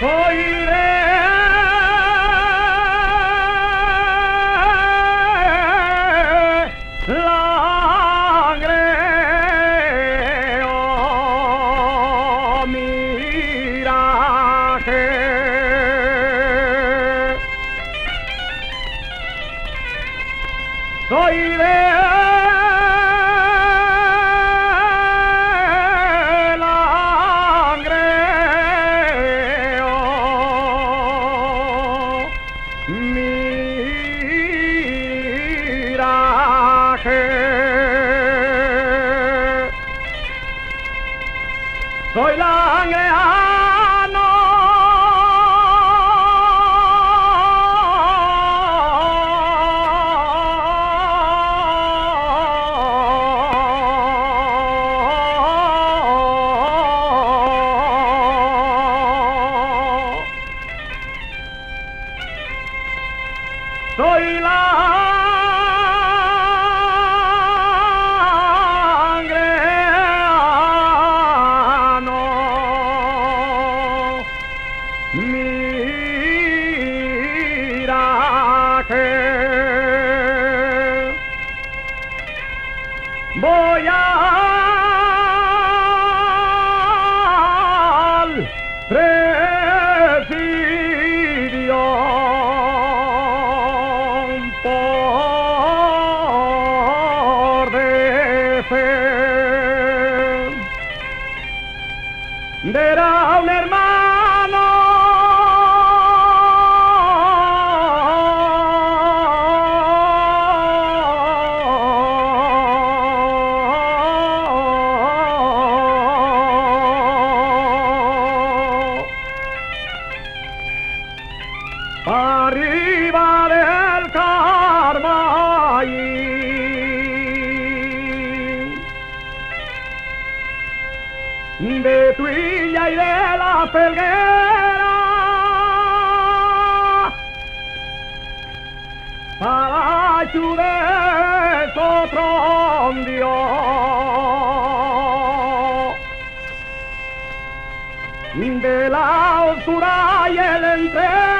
Soy de Langreo, miraje. Soy de soy langreano, soy voy al presidio por defender a un hermano. Arriba del Carvalle, de Tuilla y de la Felguera, para ayudar otro Dios, de la oscura y el entre